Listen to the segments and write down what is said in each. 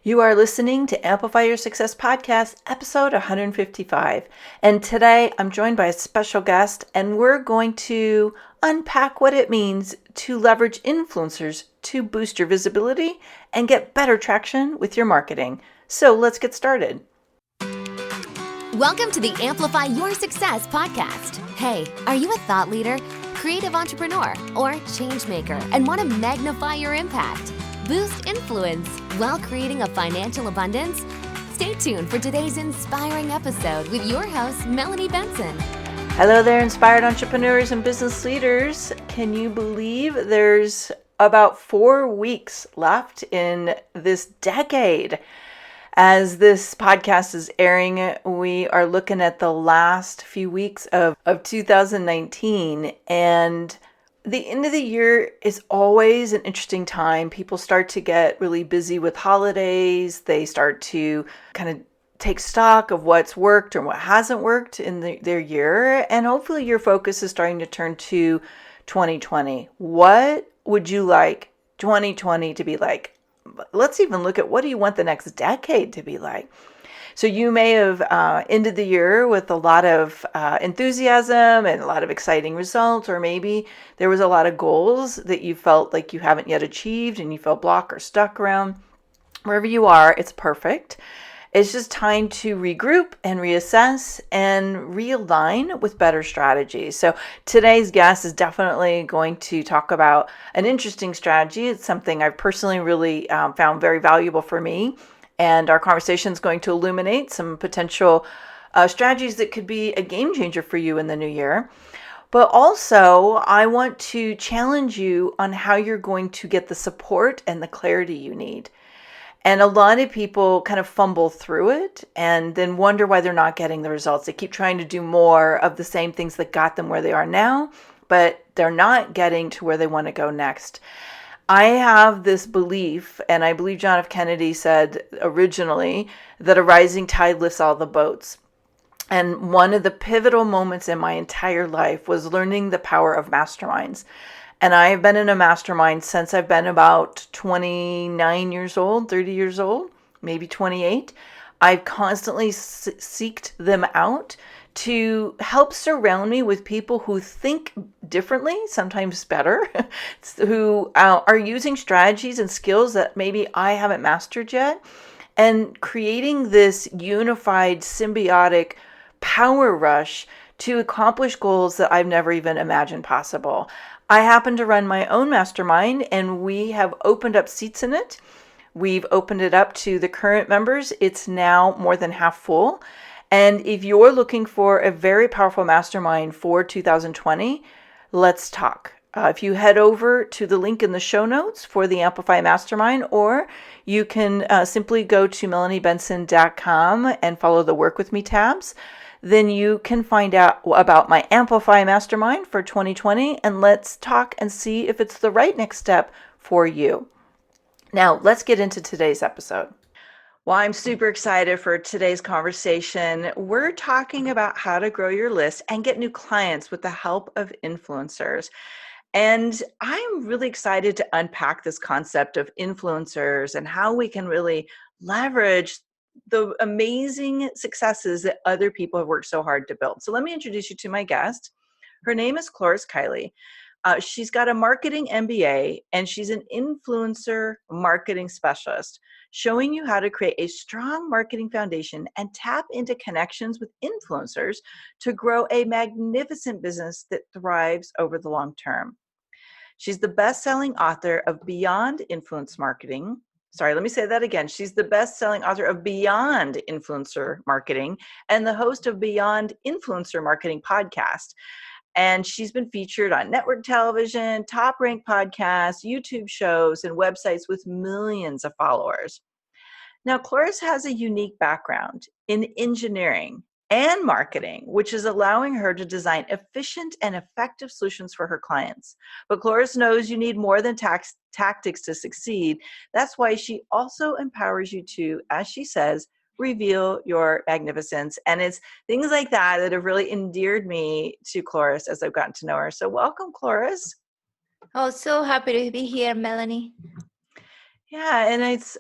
You are listening to Amplify Your Success Podcast, episode 155. And today I'm joined by a special guest, and we're going to unpack what it means to leverage influencers to boost your visibility and get better traction with your marketing. So let's get started. Welcome to the Amplify Your Success Podcast. Hey, are you a thought leader, creative entrepreneur, or change maker and want to magnify your impact? Boost influence while creating a financial abundance? Stay tuned for today's inspiring episode with your host, Melanie Benson. Hello there, inspired entrepreneurs and business leaders. Can you believe there's about 4 weeks left in this decade? As this podcast is airing, we are looking at the last few weeks of 2019, and the end of the year is always an interesting time. People start to get really busy with holidays. They start to kind of take stock of what's worked or what hasn't worked in their year. And hopefully your focus is starting to turn to 2020. What would you like 2020 to be like? Let's even look at what do you want the next decade to be like? So you may have ended the year with a lot of enthusiasm and a lot of exciting results, or maybe there was a lot of goals that you felt like you haven't yet achieved and you felt blocked or stuck around. Wherever you are, it's perfect. It's just time to regroup and reassess and realign with better strategies. So today's guest is definitely going to talk about an interesting strategy. It's something I've personally really found very valuable for me. And our conversation is going to illuminate some potential strategies that could be a game changer for you in the new year. But also, I want to challenge you on how you're going to get the support and the clarity you need. And a lot of people kind of fumble through it and then wonder why they're not getting the results. They keep trying to do more of the same things that got them where they are now, but they're not getting to where they want to go next. I have this belief, and I believe John F. Kennedy said originally that a rising tide lifts all the boats. And one of the pivotal moments in my entire life was learning the power of masterminds. And I have been in a mastermind since I've been about 29 years old, 30 years old, maybe 28. I've constantly seeked them out to help surround me with people who think differently, sometimes better, who are using strategies and skills that maybe I haven't mastered yet, and creating this unified, symbiotic power rush to accomplish goals that I've never even imagined possible. I happen to run my own mastermind, and we have opened up seats in it. We've opened it up to the current members. It's now more than half full. And if you're looking for a very powerful mastermind for 2020, let's talk. If you head over to the link in the show notes for the Amplify Mastermind, or you can simply go to melaniebenson.com and follow the Work With Me tabs, then you can find out about my Amplify Mastermind for 2020, and let's talk and see if it's the right next step for you. Now, let's get into today's episode. Well, I'm super excited for today's conversation. We're talking about how to grow your list and get new clients with the help of influencers. And I'm really excited to unpack this concept of influencers and how we can really leverage the amazing successes that other people have worked so hard to build. So let me introduce you to my guest. Her name is Cloris Kylie. She's got a marketing MBA, and she's an influencer marketing specialist, showing you how to create a strong marketing foundation and tap into connections with influencers to grow a magnificent business that thrives over the long term. She's the best-selling author of Beyond Influence Marketing. Sorry, let me say that again. She's the best-selling author of Beyond Influencer Marketing and the host of Beyond Influencer Marketing Podcast. And she's been featured on network television, top-ranked podcasts, YouTube shows, and websites with millions of followers. Now, Cloris has a unique background in engineering and marketing, which is allowing her to design efficient and effective solutions for her clients. But Cloris knows you need more than tactics to succeed. That's why she also empowers you to, as she says, reveal your magnificence. And it's things like that that have really endeared me to Cloris as I've gotten to know her. So welcome, Cloris. Oh, so happy to be here, Melanie. Yeah, and it's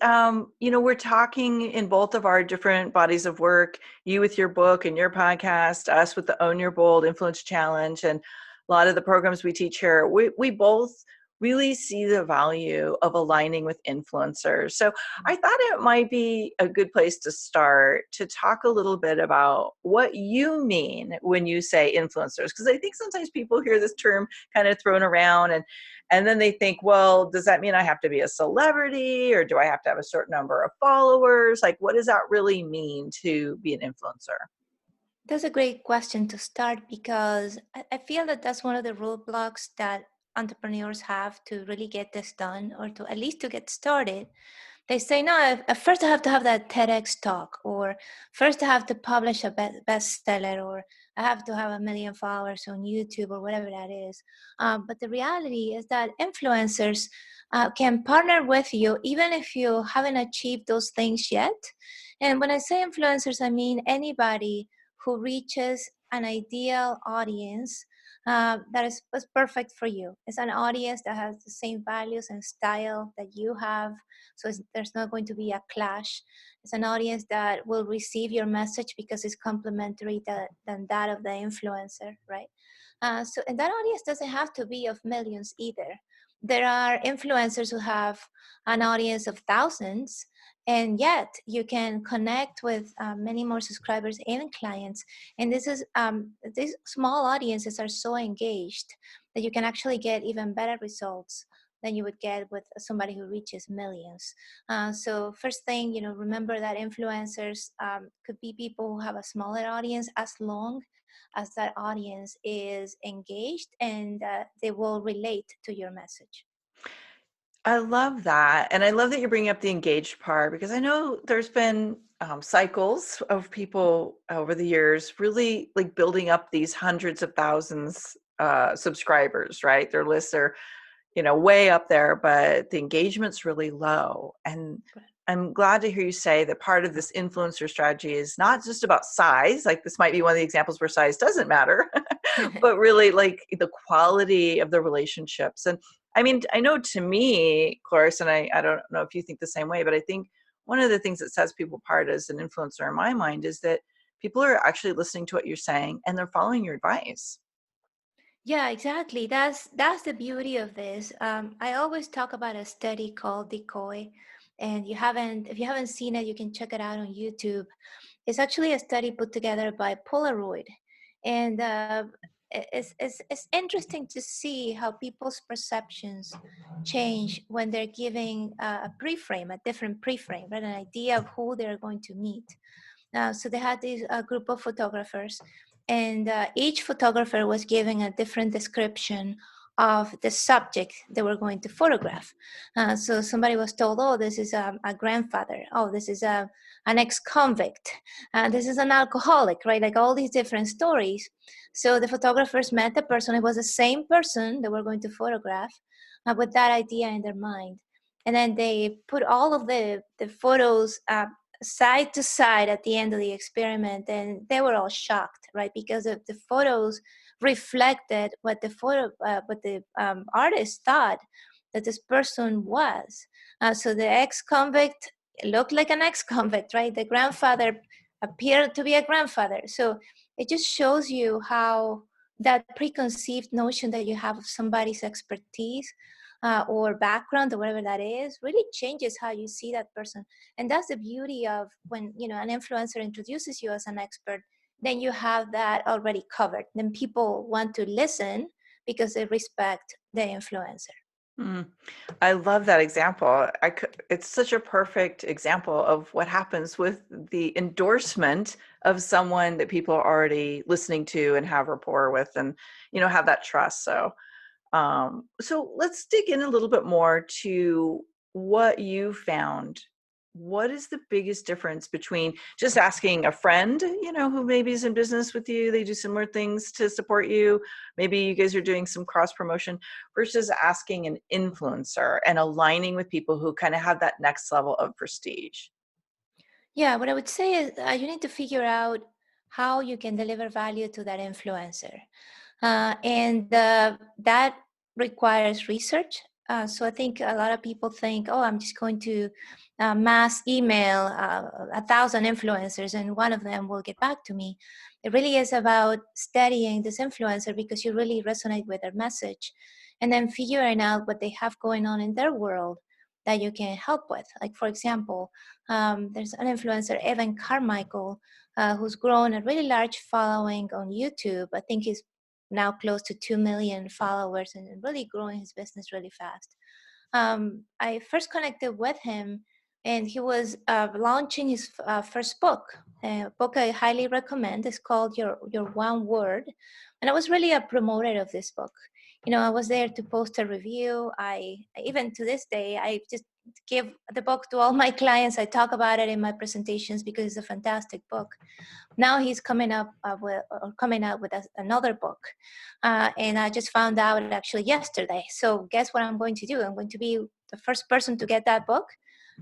we're talking in both of our different bodies of work, you with your book and your podcast, us with the Own Your Bold Influence Challenge, and a lot of the programs we teach here. We both really see the value of aligning with influencers. So I thought it might be a good place to start to talk a little bit about what you mean when you say influencers, because I think sometimes people hear this term kind of thrown around, and then they think, well, does that mean I have to be a celebrity, or do I have to have a certain number of followers? Like, what does that really mean to be an influencer? That's a great question to start because I feel that that's one of the roadblocks that entrepreneurs have to really get this done or to at least to get started. They say, no, at first I have to have that TEDx talk, or first I have to publish a bestseller, or I have to have 1 million followers on YouTube or whatever that is. But the reality is that influencers can partner with you even if you haven't achieved those things yet. And when I say influencers, I mean anybody who reaches an ideal audience that is perfect for you. It's an audience that has the same values and style that you have, so there's not going to be a clash. It's an audience that will receive your message because it's complementary than that of the influencer, right? And that audience doesn't have to be of millions either. There are influencers who have an audience of thousands, and yet you can connect with many more subscribers and clients. And these small audiences are so engaged that you can actually get even better results than you would get with somebody who reaches millions. So first thing, remember that influencers could be people who have a smaller audience as long as that audience is engaged and they will relate to your message. I love that. And I love that you're bringing up the engaged part, because I know there's been cycles of people over the years really like building up these hundreds of thousands subscribers, right? Their lists are, way up there, but the engagement's really low. And I'm glad to hear you say that part of this influencer strategy is not just about size. Like, this might be one of the examples where size doesn't matter, but really like the quality of the relationships. And I mean, I know to me, Cloris, and I don't know if you think the same way, but I think one of the things that sets people apart as an influencer in my mind is that people are actually listening to what you're saying and they're following your advice. Yeah, exactly. That's the beauty of this. I always talk about a study called Decoy, and if you haven't seen it, you can check it out on YouTube. It's actually a study put together by Polaroid, and it's interesting to see how people's perceptions change when they're giving a preframe, a different preframe, right? An idea of who they're going to meet. So they had this group of photographers, and each photographer was giving a different description of the subject they were going to photograph. So somebody was told, oh, this is a grandfather. Oh, this is an ex-convict. This is an alcoholic, right? Like all these different stories. So the photographers met the person. It was the same person they were going to photograph with that idea in their mind. And then they put all of the photos side to side at the end of the experiment, and they were all shocked, right? Because the photos reflected what the artist thought that this person was. So the ex-convict looked like an ex-convict, right? The grandfather appeared to be a grandfather. So it just shows you how that preconceived notion that you have of somebody's expertise or background or whatever that is really changes how you see that person. And that's the beauty of when an influencer introduces you as an expert, then you have that already covered. Then people want to listen because they respect the influencer. Mm. I love that example. It's such a perfect example of what happens with the endorsement of someone that people are already listening to and have rapport with, and have that trust. So let's dig in a little bit more to what you found. What is the biggest difference between just asking a friend, who maybe is in business with you, they do similar things to support you, maybe you guys are doing some cross promotion, versus asking an influencer and aligning with people who kind of have that next level of prestige? Yeah, what I would say is you need to figure out how you can deliver value to that influencer. And that requires research. So I think a lot of people think, oh, I'm just going to mass email 1,000 influencers and one of them will get back to me. It really is about studying this influencer because you really resonate with their message and then figuring out what they have going on in their world that you can help with. Like, for example, there's an influencer, Evan Carmichael, who's grown a really large following on YouTube. I think he's now close to 2 million followers and really growing his business really fast. I first connected with him and he was launching his first book, a book I highly recommend. It's called Your One Word. And I was really a promoter of this book. You know, I was there to post a review. Even to this day, I just give the book to all my clients. I talk about it in my presentations because it's a fantastic book. Now he's coming up coming out with another book, and I just found out actually yesterday. So guess what I'm going to do? I'm going to be the first person to get that book.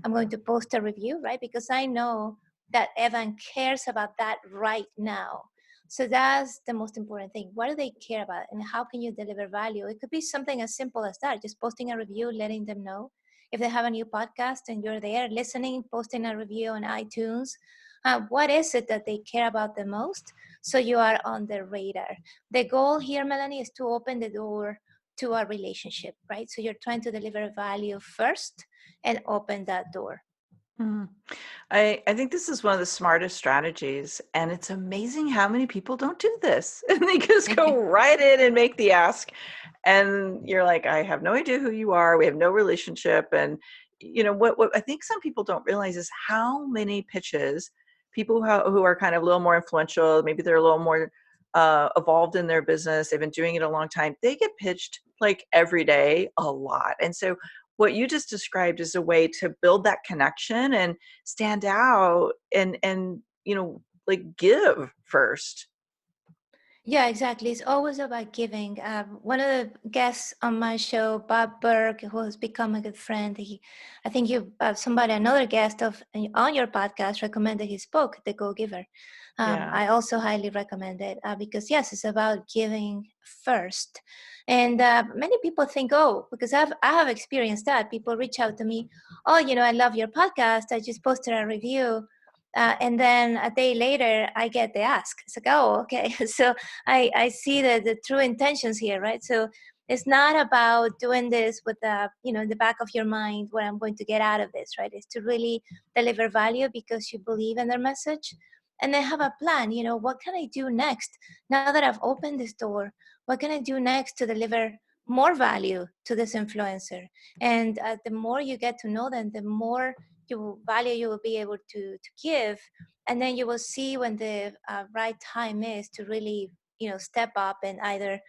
I'm going to post a review, right? Because I know that Evan cares about that right now. So that's the most important thing. What do they care about, and how can you deliver value? It could be something as simple as that, just posting a review, letting them know. If they have a new podcast and you're there listening, posting a review on iTunes, what is it that they care about the most, so you are on their radar. The goal here, Melanie, is to open the door to a relationship, right? So you're trying to deliver value first and open that door. Mm. I think this is one of the smartest strategies, and it's amazing how many people don't do this. And they just go right in and make the ask, and you're like, I have no idea who you are. We have no relationship. And what I think some people don't realize is how many pitches people who are kind of a little more influential, maybe they're a little more evolved in their business, they've been doing it a long time, they get pitched like every day a lot. And so what you just described is a way to build that connection and stand out and like give first. Yeah, exactly. It's always about giving. One of the guests on my show, Bob Burke, who has become a good friend, I think another guest on your podcast recommended his book, The Go Giver. Yeah. I also highly recommend it because yes, it's about giving first. And many people think, oh, because I have experienced that. People reach out to me, oh, I love your podcast. I just posted a review. And then a day later, I get the ask. It's like, oh, okay. So I see the true intentions here, right? So it's not about doing this with in the back of your mind, what I'm going to get out of this, right? It's to really deliver value because you believe in their message, and then have a plan. What can I do next? Now that I've opened this door, what can I do next to deliver more value to this influencer? And the more you get to know them, the more value you will be able to give, and then you will see when the right time is to really step up and either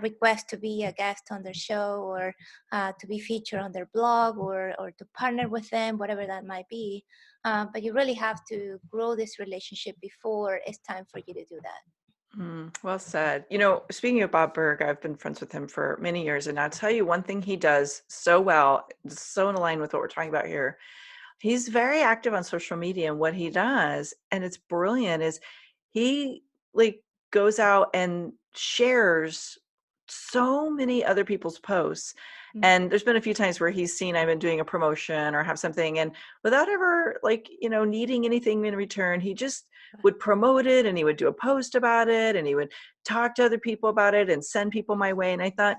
request to be a guest on their show, or to be featured on their blog, or to partner with them, whatever that might be. But you really have to grow this relationship before it's time for you to do that. Well said. Speaking of Bob Berg, I've been friends with him for many years, and I'll tell you one thing he does so well, so in line with what we're talking about here. He's very active on social media, and what he does, and it's brilliant, is he like goes out and shares so many other people's posts. And there's been a few times where he's seen I've been doing a promotion or have something, and without ever needing anything in return, he just would promote it, and he would do a post about it, and he would talk to other people about it and send people my way. And I thought,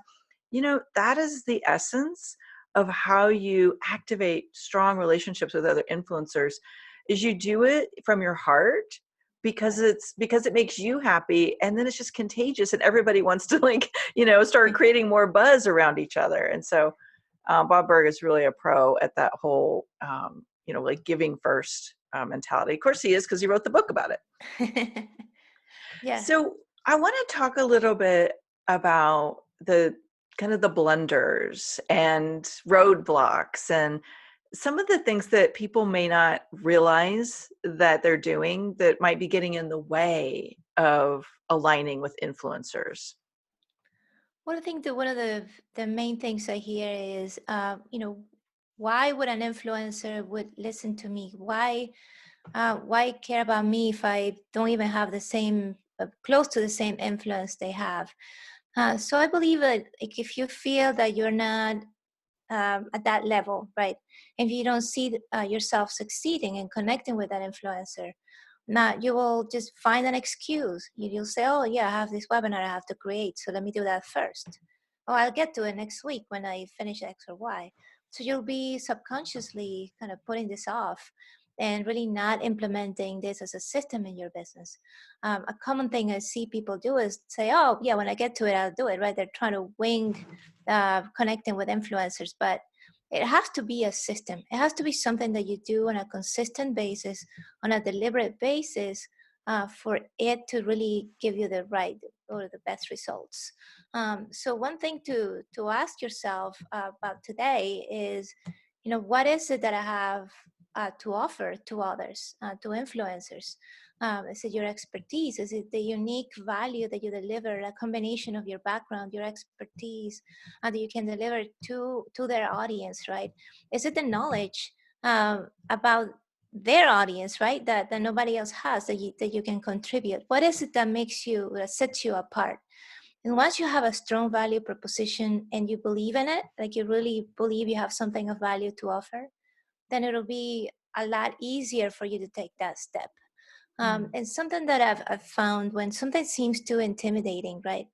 that is the essence of how you activate strong relationships with other influencers, is you do it from your heart because it makes you happy, and then it's just contagious, and everybody wants to start creating more buzz around each other. And so Bob Berg is really a pro at that whole giving first mentality. Of course he is, because he wrote the book about it. Yeah. So I want to talk a little bit about the kind of the blunders and roadblocks and some of the things that people may not realize that they're doing that might be getting in the way of aligning with influencers. Well, I think that one of the main things I hear is, why would an influencer would listen to me? Why care about me if I don't even have the same, close to the same influence they have? So I believe that, like, if you feel that you're not at that level, right? If you don't see yourself succeeding and connecting with that influencer, now you will just find an excuse. You'll say, oh yeah, I have this webinar I have to create, so let me do that first. Oh, I'll get to it next week when I finish X or Y. So you'll be subconsciously kind of putting this off and really not implementing this as a system in your business. A common thing I see people do is say, oh yeah, when I get to it, I'll do it, right? They're trying to wing connecting with influencers, but it has to be a system. It has to be something that you do on a consistent basis, on a deliberate basis, for it to really give you the right or the best results. So one thing to ask yourself about today is, what is it that I have to offer to others, to influencers? Is it your expertise? Is it the unique value that you deliver, a combination of your background, your expertise, that you can deliver to their audience, right? Is it the knowledge about their audience, right, that nobody else has, that you can contribute? What is it that that sets you apart? And once you have a strong value proposition and you believe in it, like you really believe you have something of value to offer, then it'll be a lot easier for you to take that step. And something that I've found when something seems too intimidating, right,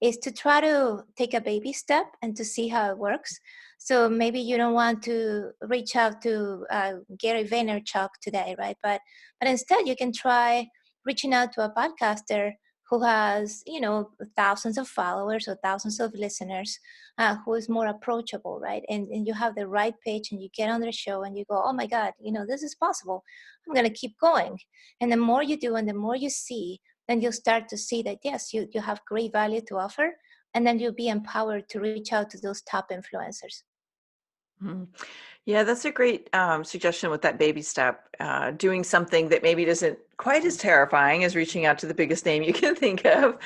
is to try to take a baby step and to see how it works. So maybe you don't want to reach out to Gary Vaynerchuk today, right? But instead you can try reaching out to a podcaster who has, thousands of followers or thousands of listeners, who is more approachable, right? And you have the right pitch and you get on the show and you go, oh my God, this is possible. I'm going to keep going. And the more you do and the more you see, then you'll start to see that, yes, you have great value to offer. And then you'll be empowered to reach out to those top influencers. Mhm. Yeah, that's a great suggestion with that baby step. Doing something that maybe isn't quite as terrifying as reaching out to the biggest name you can think of.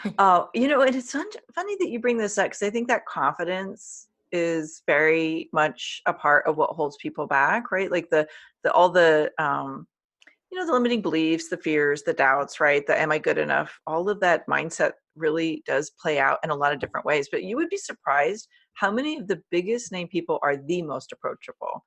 And it's funny that you bring this up, because I think that confidence is very much a part of what holds people back, right? Like all the the limiting beliefs, the fears, the doubts, right? The am I good enough? All of that mindset really does play out in a lot of different ways. But you would be surprised how many of the biggest name people are the most approachable.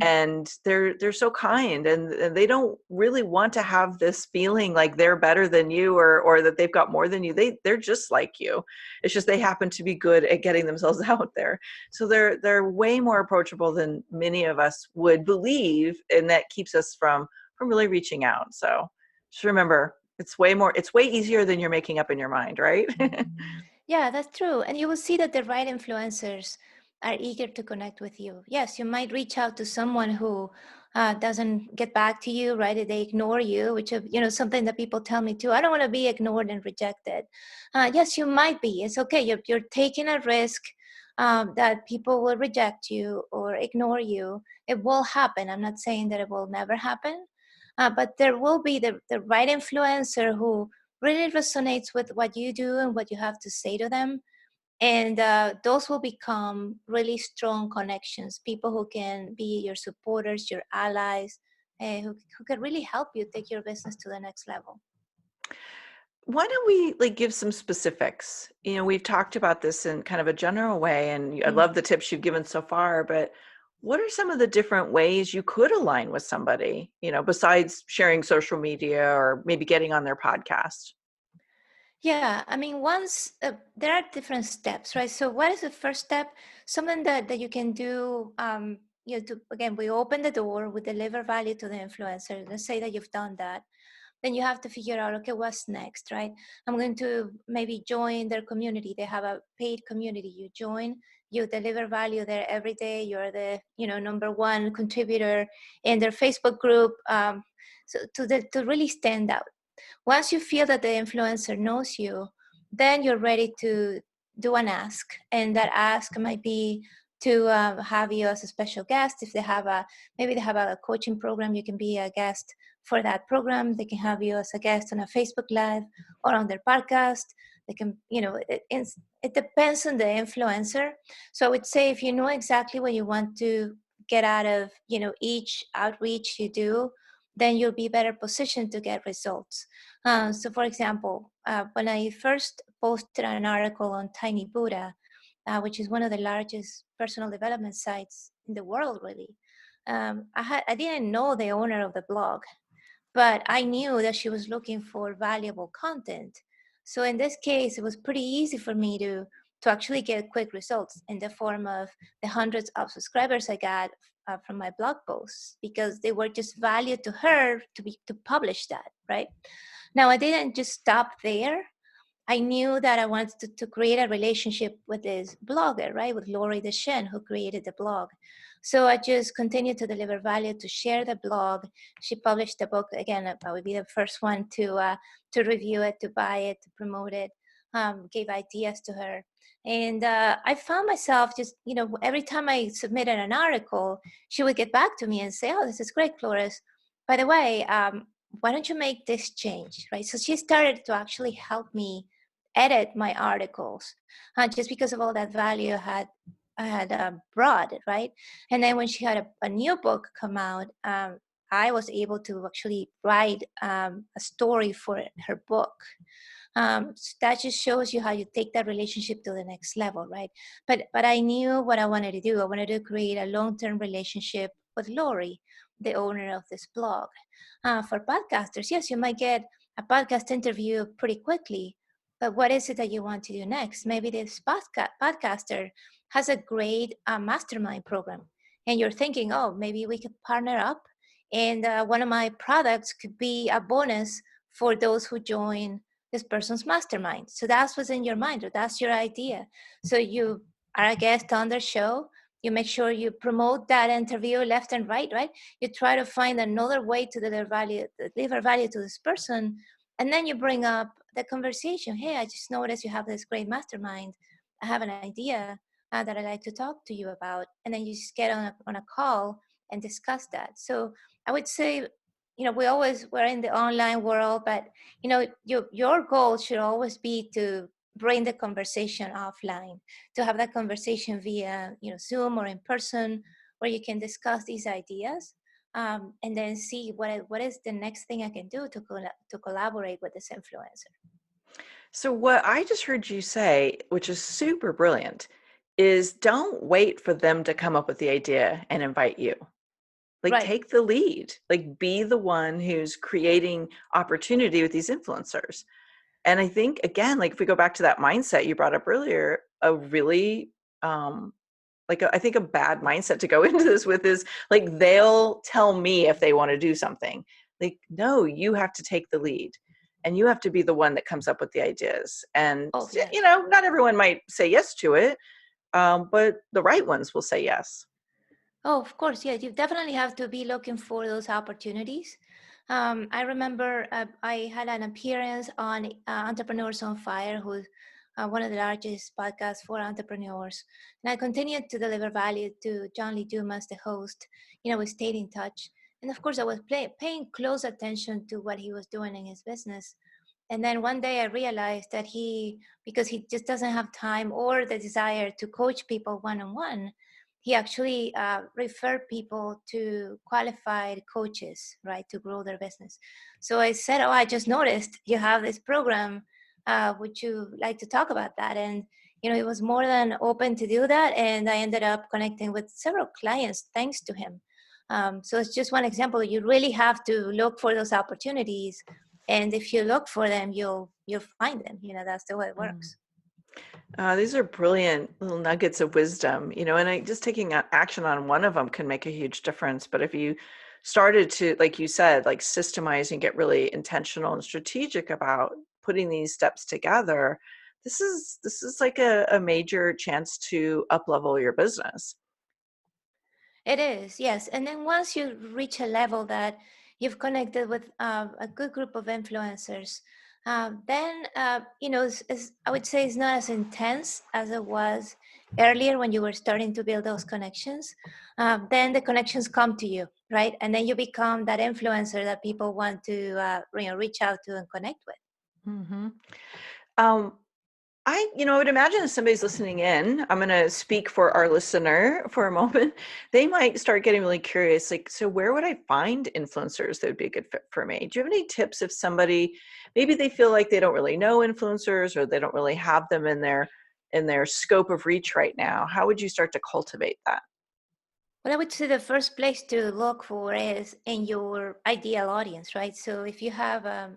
And they're so kind, and they don't really want to have this feeling like they're better than you, or that they've got more than you. They're just like you. It's just they happen to be good at getting themselves out there. So they're way more approachable than many of us would believe, and that keeps us from really reaching out. So just remember, it's way easier than you're making up in your mind, right? Yeah, that's true. And you will see that the right influencers are eager to connect with you. Yes, you might reach out to someone who doesn't get back to you, right? They ignore you, which is, something that people tell me too. I don't want to be ignored and rejected. Yes, you might be. It's okay. You're taking a risk that people will reject you or ignore you. It will happen. I'm not saying that it will never happen, but there will be the right influencer who really resonates with what you do and what you have to say to them. And those will become really strong connections, people who can be your supporters, your allies, who can really help you take your business to the next level. Why don't we give some specifics? We've talked about this in kind of a general way, and I love the tips you've given so far, but what are some of the different ways you could align with somebody, besides sharing social media or maybe getting on their podcast? Yeah, I mean, once there are different steps, right? So, what is the first step? Something that you can do. Again, we open the door, we deliver value to the influencer. Let's say that you've done that. Then you have to figure out, okay, what's next, right? I'm going to maybe join their community. They have a paid community. You join, you deliver value there every day. You're the number one contributor in their Facebook group. So to really stand out. Once you feel that the influencer knows you, then you're ready to do an ask. And that ask might be to have you as a special guest. If maybe they have a coaching program, you can be a guest for that program. They can have you as a guest on a Facebook Live or on their podcast. They can, it depends on the influencer. So I would say if you know exactly what you want to get out of, each outreach you do, then you'll be better positioned to get results. So for example, when I first posted an article on Tiny Buddha, which is one of the largest personal development sites in the world, really. I didn't know the owner of the blog, but I knew that she was looking for valuable content. So in this case, it was pretty easy for me to actually get quick results in the form of the hundreds of subscribers I got from my blog posts, because they were just value to her to publish that, right? Now, I didn't just stop there. I knew that I wanted to create a relationship with this blogger, right? With Lori Deschen, who created the blog. So I just continued to deliver value, to share the blog. She published the book. Again, I would be the first one to review it, to buy it, to promote it, gave ideas to her. And I found myself just, every time I submitted an article, she would get back to me and say, oh, this is great, Cloris. By the way, why don't you make this change, right? So she started to actually help me edit my articles, just because of all that value I had brought, right? And then when she had a new book come out, I was able to actually write a story for her book. So that just shows you how you take that relationship to the next level, right? But I knew what I wanted to do. I wanted to create a long-term relationship with Lori, the owner of this blog. For podcasters, yes, you might get a podcast interview pretty quickly, but what is it that you want to do next? Maybe this podcaster has a great mastermind program, and you're thinking, oh, maybe we could partner up, and one of my products could be a bonus for those who join this person's mastermind. So that's what's in your mind, or that's your idea. So you are a guest on their show. You make sure you promote that interview left and right? You try to find another way to deliver value to this person. And then you bring up the conversation. Hey, I just noticed you have this great mastermind. I have an idea that I'd like to talk to you about. And then you just get on a call and discuss that. So I would say, we're in the online world, but your goal should always be to bring the conversation offline, to have that conversation via Zoom or in person, where you can discuss these ideas, and then see what is the next thing I can do to collaborate with this influencer. So what I just heard you say, which is super brilliant, is don't wait for them to come up with the idea and invite you. Like, Right. take the lead, like be the one who's creating opportunity with these influencers. And I think, again, like if we go back to that mindset you brought up earlier, a really, I think a bad mindset to go into this with is like, they'll tell me if they want to do something. Like, no, you have to take the lead and you have to be the one that comes up with the ideas. And, Oh, yes. Not everyone might say yes to it, but the right ones will say yes. Oh, of course. Yeah, you definitely have to be looking for those opportunities. I remember I had an appearance on Entrepreneurs on Fire, who's one of the largest podcasts for entrepreneurs. And I continued to deliver value to John Lee Dumas, the host. We stayed in touch. And of course, I was paying close attention to what he was doing in his business. And then one day I realized that because he just doesn't have time or the desire to coach people one-on-one, he actually referred people to qualified coaches, right, to grow their business. So I said, I just noticed you have this program. Would you like to talk about that? And, he was more than open to do that. And I ended up connecting with several clients thanks to him. So it's just one example. You really have to look for those opportunities. And if you look for them, you'll find them. That's the way it works. These are brilliant little nuggets of wisdom, and just taking action on one of them can make a huge difference. But if you started to, like you said, like systemize and get really intentional and strategic about putting these steps together, this is like a major chance to uplevel your business. It is, yes. And then once you reach a level that you've connected with a good group of influencers, then, I would say it's not as intense as it was earlier when you were starting to build those connections. Then the connections come to you, right? And then you become that influencer that people want to reach out to and connect with. Mm-hmm. I would imagine if somebody's listening in, I'm going to speak for our listener for a moment. They might start getting really curious, like, so where would I find influencers that would be a good fit for me? Do you have any tips if somebody, maybe they feel like they don't really know influencers or they don't really have them in their in their scope of reach right now, how would you start to cultivate that? Well, I would say the first place to look for is in your ideal audience, right? So if you have a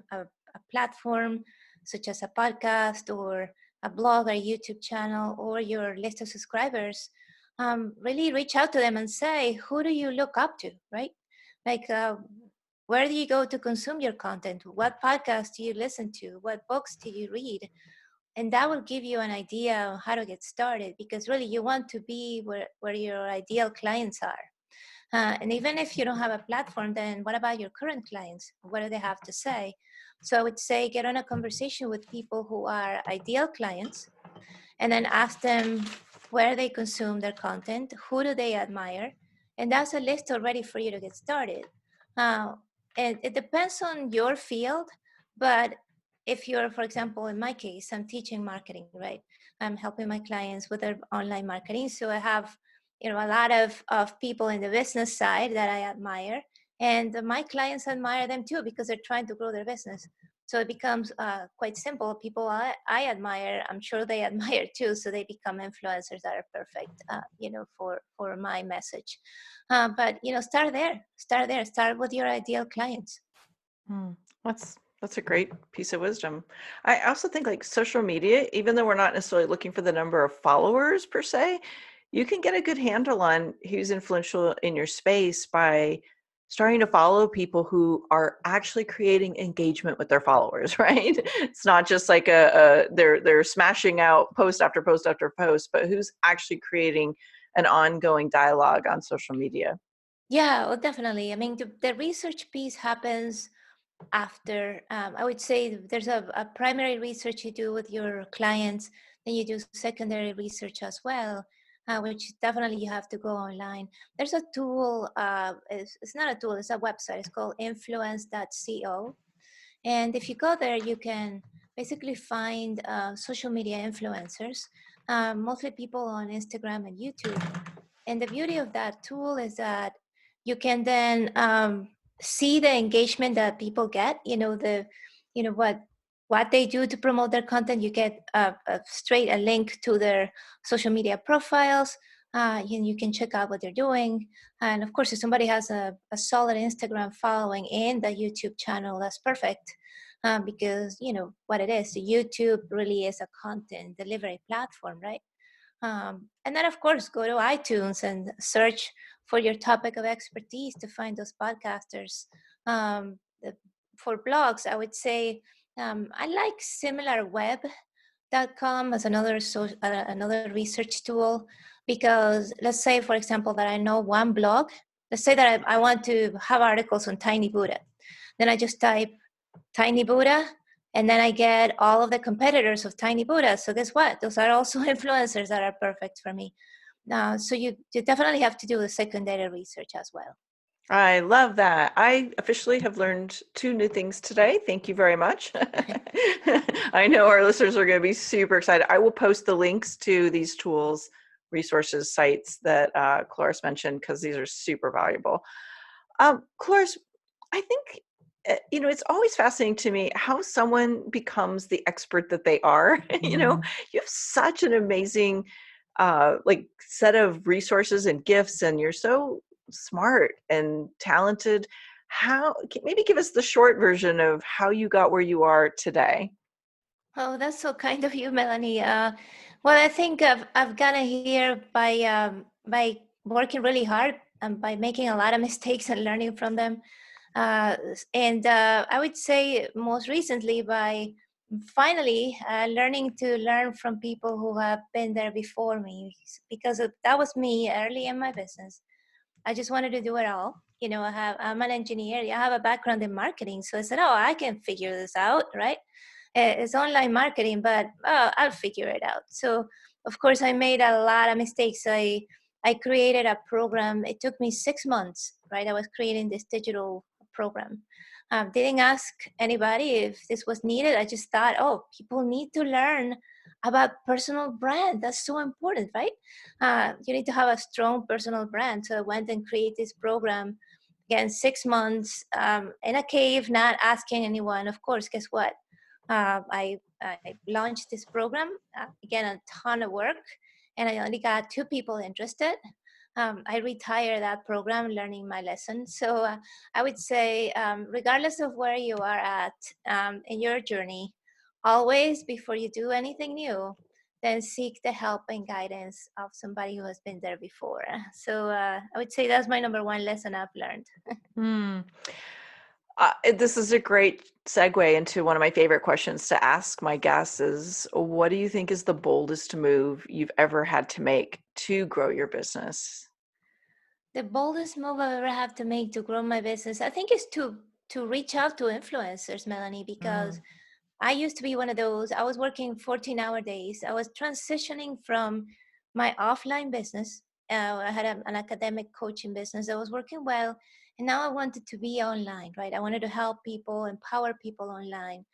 platform such as a podcast or a blog or a YouTube channel or your list of subscribers, really reach out to them and say, who do you look up to, right? Like, where do you go to consume your content? What podcasts do you listen to? What books do you read? And that will give you an idea on how to get started, because really you want to be where your ideal clients are. And even if you don't have a platform, then what about your current clients? What do they have to say? So I would say get on a conversation with people who are ideal clients, and then ask them where they consume their content, who do they admire, and that's a list already for you to get started. Uh, and it depends on your field, but if you're, for example, in my case, I'm teaching marketing, right? I'm helping my clients with their online marketing. So I have, a lot of people in the business side that I admire, and my clients admire them too because they're trying to grow their business. So it becomes quite simple. People I admire, I'm sure they admire too. So they become influencers that are perfect, for my message. But start there. Start with your ideal clients. Hmm. That's a great piece of wisdom. I also think like social media, even though we're not necessarily looking for the number of followers per se, you can get a good handle on who's influential in your space by starting to follow people who are actually creating engagement with their followers, right? It's not just like they're smashing out post after post after post, but who's actually creating an ongoing dialogue on social media. Yeah, well, definitely. I mean, the research piece happens after. I would say there's a primary research you do with your clients, then you do secondary research as well, which definitely you have to go online. There's a tool, it's not a tool, it's a website. It's called influence.co. And if you go there, you can basically find social media influencers, mostly people on Instagram and YouTube. And the beauty of that tool is that you can then see the engagement that people get. What they do to promote their content. You get a link to their social media profiles. And you can check out what they're doing. And of course, if somebody has a solid Instagram following and the YouTube channel, that's perfect. Because what it is, YouTube really is a content delivery platform, right? And then, of course, go to iTunes and search for your topic of expertise to find those podcasters. Um, for blogs, I would say I like similarweb.com as another research tool, because let's say, for example, that I know one blog. Let's say that I want to have articles on Tiny Buddha. Then I just type Tiny Buddha, and then I get all of the competitors of Tiny Buddha. So guess what? Those are also influencers that are perfect for me. So you definitely have to do the secondary research as well. I love that. I officially have learned 2 new things today. Thank you very much. I know our listeners are going to be super excited. I will post the links to these tools, resources, sites that Cloris mentioned, because these are super valuable. Cloris, I think, it's always fascinating to me how someone becomes the expert that they are. You have such an amazing set of resources and gifts, and you're so smart and talented. Maybe give us the short version of how you got where you are today. Oh, that's so kind of you, Melanie. Well, I think I've gotten here by working really hard and by making a lot of mistakes and learning from them. And I would say most recently by finally learning to learn from people who have been there before me, because that was me early in my business. I just wanted to do it all. I'm an engineer. I have a background in marketing. So I said, oh, I can figure this out, right? It's online marketing, but I'll figure it out. So, of course, I made a lot of mistakes. I created a program. It took me 6 months, right? I was creating this digital program. Didn't ask anybody if this was needed. I just thought, oh, people need to learn about personal brand. That's so important, right? You need to have a strong personal brand. So I went and created this program. Again, 6 months in a cave, not asking anyone. Of course, guess what? I I launched this program. Again, a ton of work, and I only got 2 people interested. I retired that program learning my lesson. So I would say, regardless of where you are at in your journey, always before you do anything new, then seek the help and guidance of somebody who has been there before. So I would say that's my number one lesson I've learned. Hmm. This is a great segue into one of my favorite questions to ask my guests is, what do you think is the boldest move you've ever had to make to grow your business? The boldest move I've ever had to make to grow my business, I think, is to reach out to influencers, Melanie, because Mm, I used to be one of those. I was working 14-hour days. I was transitioning from my offline business. I had an academic coaching business that was working well. And now I wanted to be online, right? I wanted to help people, empower people online.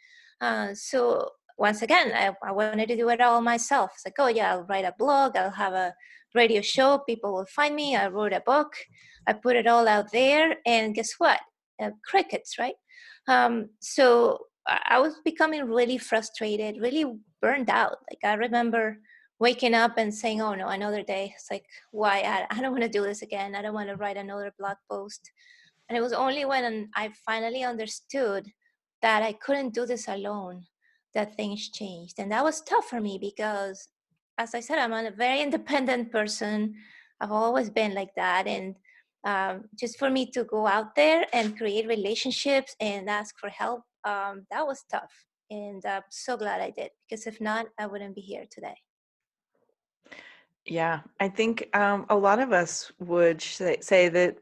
So once again, I wanted to do it all myself. It's like, oh yeah, I'll write a blog. I'll have a radio show. People will find me. I wrote a book. I put it all out there. And guess what? Crickets, right? So I was becoming really frustrated, really burned out. Like I remember waking up and saying, "Oh no, another day." It's like, why? I don't want to do this again. I don't want to write another blog post. And it was only when I finally understood that I couldn't do this alone that things changed. And that was tough for me because, as I said, I'm a very independent person. I've always been like that. And just for me to go out there and create relationships and ask for help, that was tough. And I'm so glad I did, because if not, I wouldn't be here today. yeah, I think a lot of us would say that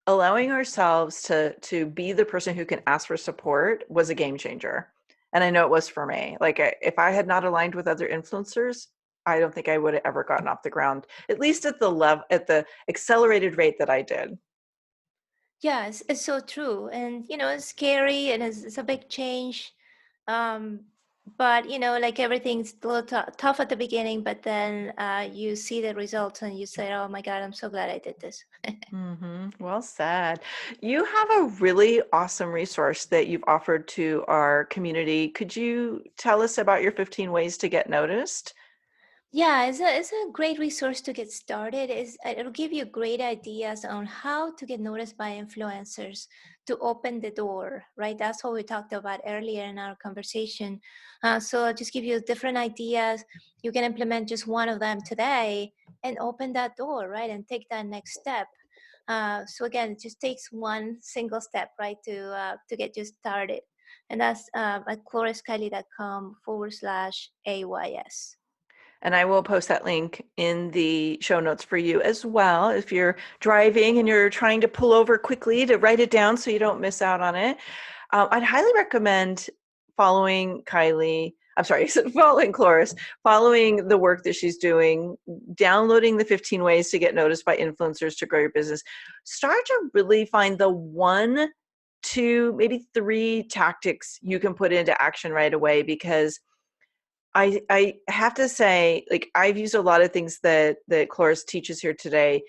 allowing ourselves to be the person who can ask for support was a game changer. And I know it was for me. Like if I had not aligned with other influencers, I don't think I would have ever gotten off the ground, at least at the accelerated rate that I did. Yeah, it's so true. And, it's scary and it's a big change. Um, but, like everything's a little tough at the beginning, but then you see the results and you say, oh my God, I'm so glad I did this. Well said. You have a really awesome resource that you've offered to our community. Could you tell us about your 15 ways to get noticed? Yeah, it's a great resource to get started. It'll give you great ideas on how to get noticed by influencers to open the door, right? That's what we talked about earlier in our conversation. So I'll just give you different ideas. You can implement just one of them today and open that door, right? And take that next step. So again, it just takes one single step, right, to get you started. And that's at ClorisKylie.com/AYS. And I will post that link in the show notes for you as well. If you're driving and you're trying to pull over quickly to write it down so you don't miss out on it, I'd highly recommend following Kylie. I'm sorry, I said following Cloris, following the work that she's doing, downloading the 15 ways to get noticed by influencers to grow your business. Start to really find the 1, 2, maybe 3 tactics you can put into action right away, because I have to say, like, I've used a lot of things that Cloris teaches here today.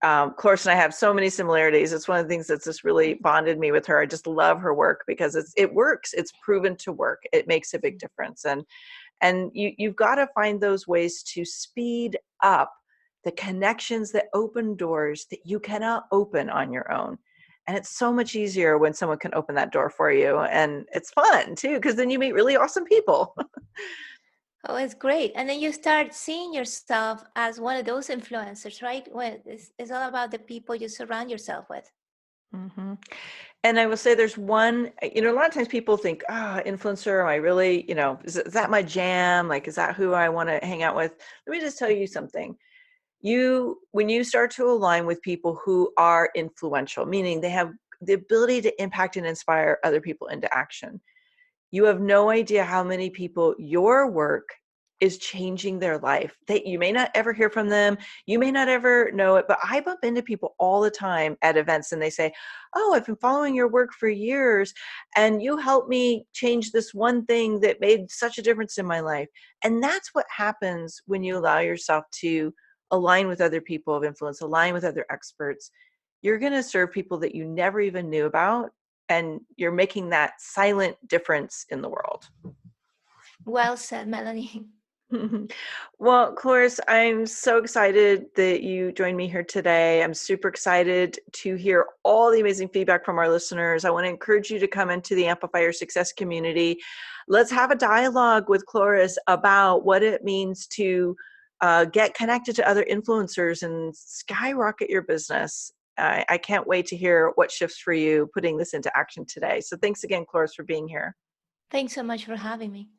Cloris and I have so many similarities. It's one of the things that's just really bonded me with her. I just love her work because it works. It's proven to work. It makes a big difference. And you've got to find those ways to speed up the connections that open doors that you cannot open on your own. And it's so much easier when someone can open that door for you. And it's fun too, because then you meet really awesome people. Oh, it's great. And then you start seeing yourself as one of those influencers, right? When it's all about the people you surround yourself with. hmm And I will say there's one, a lot of times people think, influencer, am I really, is that my jam? Like, is that who I want to hang out with? Let me just tell you something. When you start to align with people who are influential, meaning they have the ability to impact and inspire other people into action, you have no idea how many people your work is changing their life. You may not ever hear from them. You may not ever know it, but I bump into people all the time at events and they say, oh, I've been following your work for years and you helped me change this one thing that made such a difference in my life. And that's what happens when you allow yourself to align with other people of influence, align with other experts. You're going to serve people that you never even knew about, and you're making that silent difference in the world. Well said, Melanie. Well, Cloris, I'm so excited that you joined me here today. I'm super excited to hear all the amazing feedback from our listeners. I want to encourage you to come into the Amplify Your Success community. Let's have a dialogue with Cloris about what it means to get connected to other influencers and skyrocket your business. I can't wait to hear what shifts for you putting this into action today. So thanks again, Cloris, for being here. Thanks so much for having me.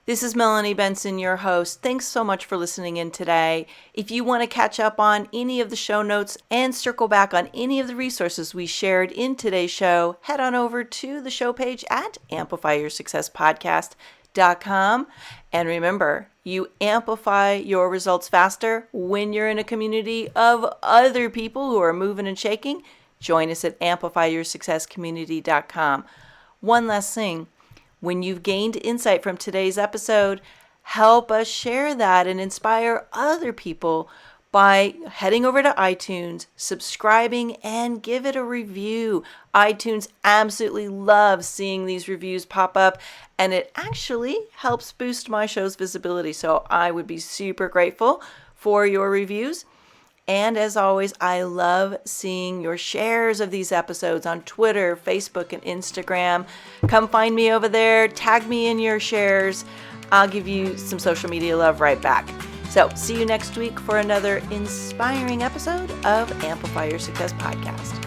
This is Melanie Benson, your host. Thanks so much for listening in today. If you want to catch up on any of the show notes and circle back on any of the resources we shared in today's show, head on over to the show page at amplifyyoursuccesspodcast.com. And remember, you amplify your results faster when you're in a community of other people who are moving and shaking. Join us at amplifyyoursuccesscommunity.com. One last thing. When you've gained insight from today's episode, help us share that and inspire other people by heading over to iTunes, subscribing, and give it a review. iTunes absolutely loves seeing these reviews pop up, and it actually helps boost my show's visibility. So I would be super grateful for your reviews. And as always, I love seeing your shares of these episodes on Twitter, Facebook, and Instagram. Come find me over there. Tag me in your shares. I'll give you some social media love right back. So see you next week for another inspiring episode of Amplify Your Success Podcast.